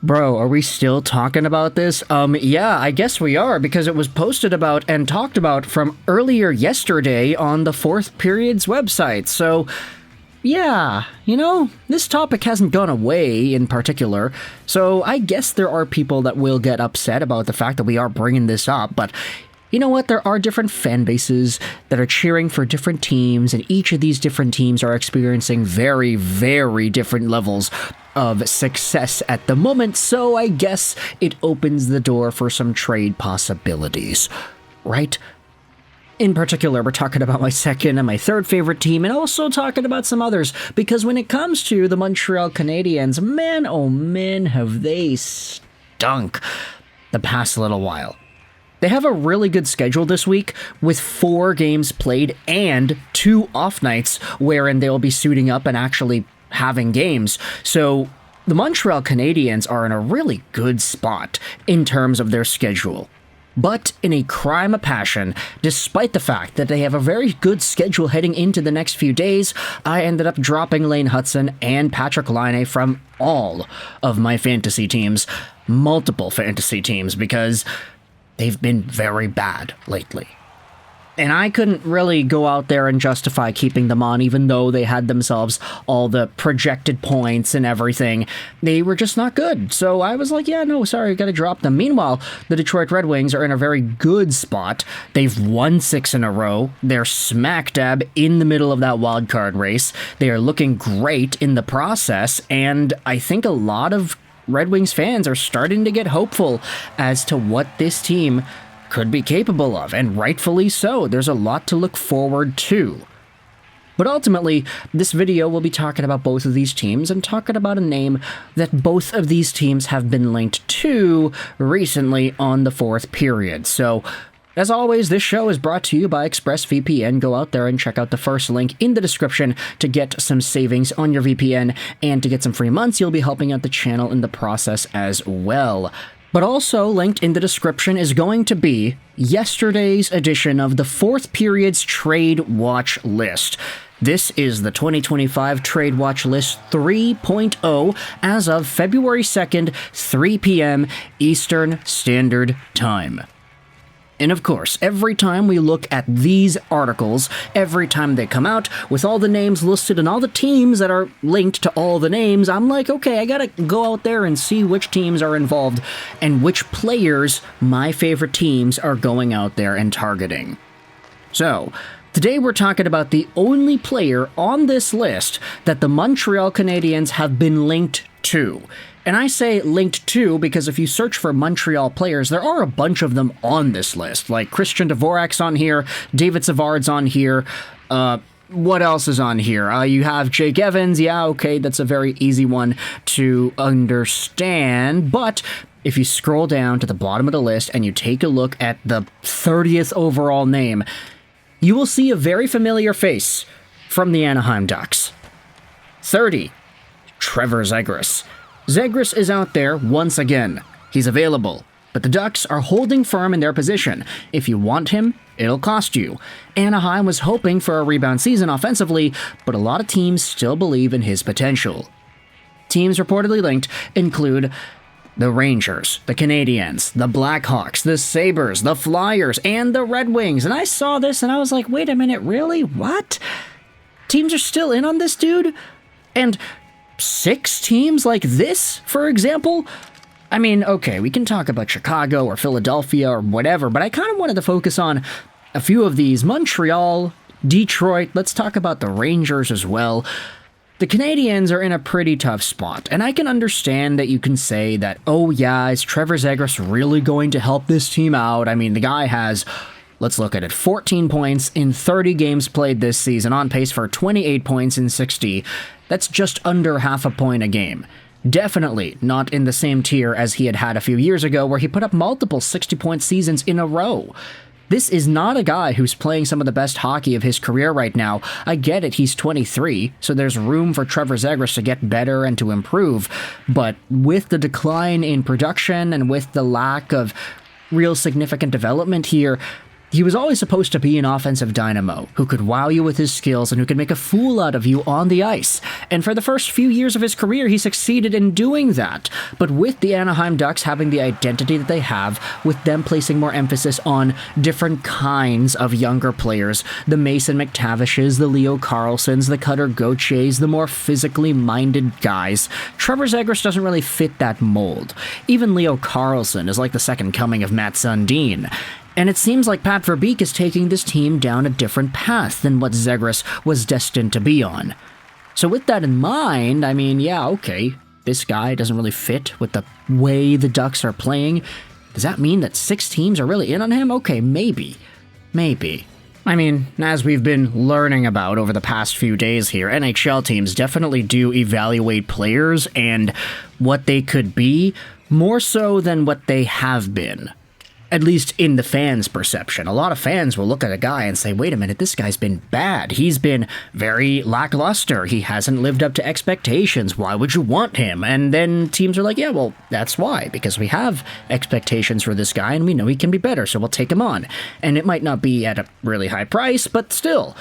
Bro, are we still talking about this? Yeah, I guess we are, because it was posted about and talked about from earlier yesterday on the Fourth Period's website, so yeah, this topic hasn't gone away in particular, so I guess there are people that will get upset about the fact that we are bringing this up, but you know what? There are different fan bases that are cheering for different teams, and each of these different teams are experiencing very, very different levels of success at the moment, so I guess it opens the door for some trade possibilities, right? In particular, we're talking about my second and my third favorite team, and also talking about some others, because when it comes to the Montreal Canadiens, man, oh man, have they stunk the past little while. They have a really good schedule this week, with 4 games played and 2 off nights wherein they'll be suiting up and actually having games. So the Montreal Canadiens are in a really good spot in terms of their schedule. But in a crime of passion, despite the fact that they have a very good schedule heading into the next few days, I ended up dropping Lane Hutson and Patrik Laine from all of my fantasy teams, multiple fantasy teams, because they've been very bad lately. And I couldn't really go out there and justify keeping them on, even though they had themselves all the projected points and everything. They were just not good. So I was like, yeah, no, sorry, gotta drop them. Meanwhile, the Detroit Red Wings are in a very good spot. They've won 6 in a row. They're smack dab in the middle of that wild card race. They are looking great in the process, and I think a lot of Red Wings fans are starting to get hopeful as to what this team could be capable of, and rightfully so. There's a lot to look forward to. But ultimately, this video will be talking about both of these teams and talking about a name that both of these teams have been linked to recently on the Fourth Period. So, as always, this show is brought to you by ExpressVPN. Go out there and check out the first link in the description to get some savings on your VPN, and to get some free months, you'll be helping out the channel in the process as well. But also linked in the description is going to be yesterday's edition of the Fourth Period's Trade Watch List. This is the 2025 Trade Watch List 3.0 as of February 2nd, 3 p.m. Eastern Standard Time. And of course, every time we look at these articles, every time they come out, with all the names listed and all the teams that are linked to all the names, I'm like, okay, I gotta go out there and see which teams are involved and which players my favorite teams are going out there and targeting. So, today we're talking about the only player on this list that the Montreal Canadiens have been linked to. And I say linked to because if you search for Montreal players, there are a bunch of them on this list. Like Christian Dvorak's on here, David Savard's on here, what else is on here? You have Jake Evans, yeah, okay, that's a very easy one to understand, but if you scroll down to the bottom of the list and you take a look at the 30th overall name, you will see a very familiar face from the Anaheim Ducks. 30, Trevor Zegras. Zegras is out there once again. He's available, but the Ducks are holding firm in their position. If you want him, it'll cost you. Anaheim was hoping for a rebound season offensively, but a lot of teams still believe in his potential. Teams reportedly linked include the Rangers, the Canadiens, the Blackhawks, the Sabres, the Flyers, and the Red Wings. And I saw this and I was like, wait a minute, really? What? Teams are still in on this dude? And 6 teams like this, for example? I mean, okay, we can talk about Chicago or Philadelphia or whatever, but I kind of wanted to focus on a few of these. Montreal, Detroit, let's talk about the Rangers as well. The Canadiens are in a pretty tough spot, and I can understand that you can say that, oh yeah, is Trevor Zegras really going to help this team out? I mean, the guy has, let's look at it, 14 points in 30 games played this season, on pace for 28 points in 60. That's just under half a point a game. Definitely not in the same tier as he had a few years ago, where he put up multiple 60-point seasons in a row. This is not a guy who's playing some of the best hockey of his career right now. I get it, he's 23, so there's room for Trevor Zegras to get better and to improve, but with the decline in production and with the lack of real significant development here, He was always supposed to be an offensive dynamo who could wow you with his skills and who could make a fool out of you on the ice. And for the first few years of his career, he succeeded in doing that. But with the Anaheim Ducks having the identity that they have, with them placing more emphasis on different kinds of younger players, the Mason McTavishes, the Leo Carlsons, the Cutter Gauthiers, the more physically minded guys, Trevor Zegras doesn't really fit that mold. Even Leo Carlson is like the second coming of Matt Sundin. And it seems like Pat Verbeek is taking this team down a different path than what Zegras was destined to be on. So with that in mind, I mean, yeah, okay, this guy doesn't really fit with the way the Ducks are playing. Does that mean that 6 teams are really in on him? Okay, maybe. Maybe. I mean, as we've been learning about over the past few days here, NHL teams definitely do evaluate players and what they could be, more so than what they have been. At least in the fans' perception. A lot of fans will look at a guy and say, wait a minute, this guy's been bad. He's been very lackluster. He hasn't lived up to expectations. Why would you want him? And then teams are like, yeah, well, that's why. Because we have expectations for this guy and we know he can be better, so we'll take him on. And it might not be at a really high price, but still.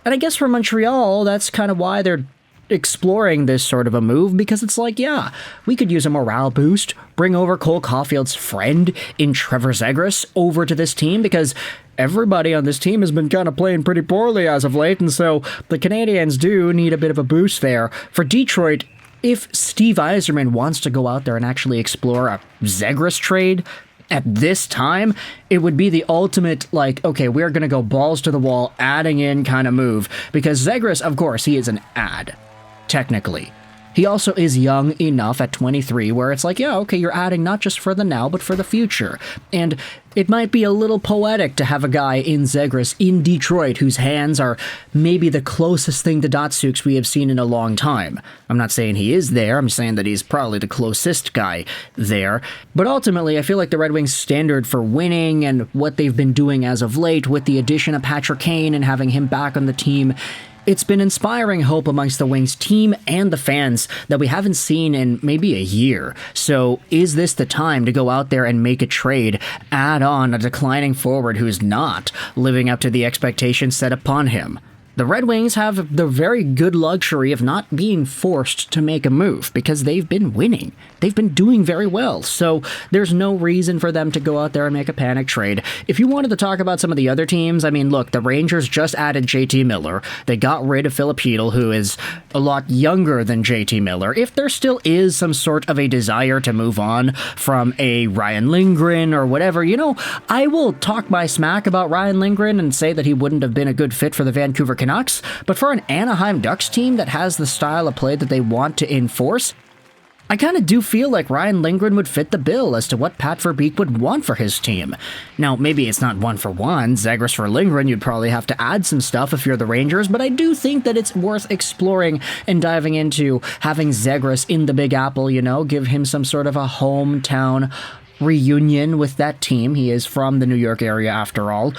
And I guess for Montreal, that's kind of why they're exploring this sort of a move, because it's like, yeah, we could use a morale boost, bring over Cole Caulfield's friend in Trevor Zegras over to this team, because everybody on this team has been kind of playing pretty poorly as of late, and so the Canadiens do need a bit of a boost there. For Detroit, if Steve Yzerman wants to go out there and actually explore a Zegras trade, at this time, it would be the ultimate, like, okay, we're going to go balls to the wall, adding in kind of move, because Zegras, of course, he is an ad. Technically. He also is young enough at 23 where it's like, yeah, okay, you're adding not just for the now, but for the future. And it might be a little poetic to have a guy in Zegras in Detroit whose hands are maybe the closest thing to Datsyuk's we have seen in a long time. I'm not saying he is there, I'm saying that he's probably the closest guy there. But ultimately, I feel like the Red Wings' standard for winning and what they've been doing as of late with the addition of Patrick Kane and having him back on the team, it's been inspiring hope amongst the Wings team and the fans that we haven't seen in maybe a year. So is this the time to go out there and make a trade, add on a declining forward who's not living up to the expectations set upon him? The Red Wings have the very good luxury of not being forced to make a move because they've been winning. They've been doing very well, so there's no reason for them to go out there and make a panic trade. If you wanted to talk about some of the other teams, I mean, look, the Rangers just added JT Miller. They got rid of Philip Hedl, who is a lot younger than JT Miller. If there still is some sort of a desire to move on from a Ryan Lindgren or whatever, you know, I will talk my smack about Ryan Lindgren and say that he wouldn't have been a good fit for the Vancouver Canucks, but for an Anaheim Ducks team that has the style of play that they want to enforce, I kind of do feel like Ryan Lindgren would fit the bill as to what Pat Verbeek would want for his team. Now, maybe it's not 1-for-1, Zegras for Lindgren, you'd probably have to add some stuff if you're the Rangers, but I do think that it's worth exploring and diving into having Zegras in the Big Apple, you know, give him some sort of a hometown reunion with that team. He is from the New York area after all.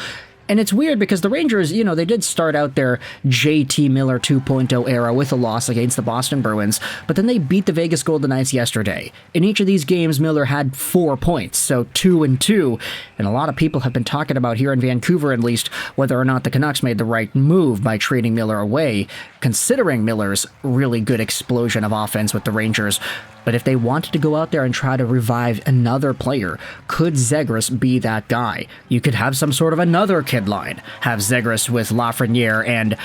And it's weird because the Rangers, you know, they did start out their JT Miller 2.0 era with a loss against the Boston Bruins, but then they beat the Vegas Golden Knights yesterday. In each of these games, Miller had 4 points, so 2-2, and a lot of people have been talking about here in Vancouver at least whether or not the Canucks made the right move by trading Miller away, considering Miller's really good explosion of offense with the Rangers. But if they wanted to go out there and try to revive another player, could Zegras be that guy? You could have some sort of another kid line. Have Zegras with Lafreniere and,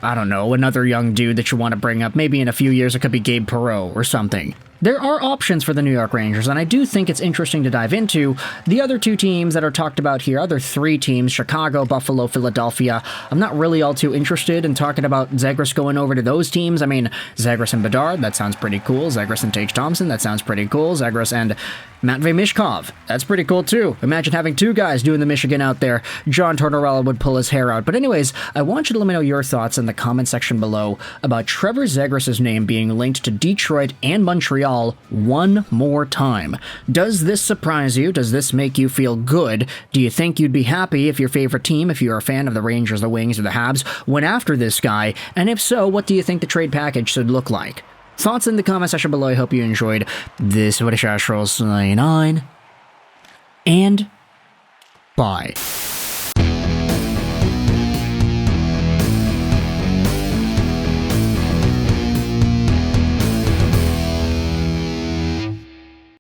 I don't know, another young dude that you want to bring up. Maybe in a few years it could be Gabe Perreault or something. There are options for the New York Rangers, and I do think it's interesting to dive into. The other 2 teams that are talked about here, other 3 teams, Chicago, Buffalo, Philadelphia, I'm not really all too interested in talking about Zegras going over to those teams. I mean, Zegras and Bedard, that sounds pretty cool. Zegras and Tage Thompson, that sounds pretty cool. Zegras and Matvei Mishkov, that's pretty cool too. Imagine having 2 guys doing the Michigan out there. John Tortorella would pull his hair out. But anyways, I want you to let me know your thoughts in the comment section below about Trevor Zegras' name being linked to Detroit and Montreal one more time. Does this surprise you? Does this make you feel good? Do you think you'd be happy if your favorite team, if you're a fan of the Rangers, the Wings, or the Habs, went after this guy? And if so, what do you think the trade package should look like? Thoughts in the comment section below. I hope you enjoyed this British Astros 99. And bye.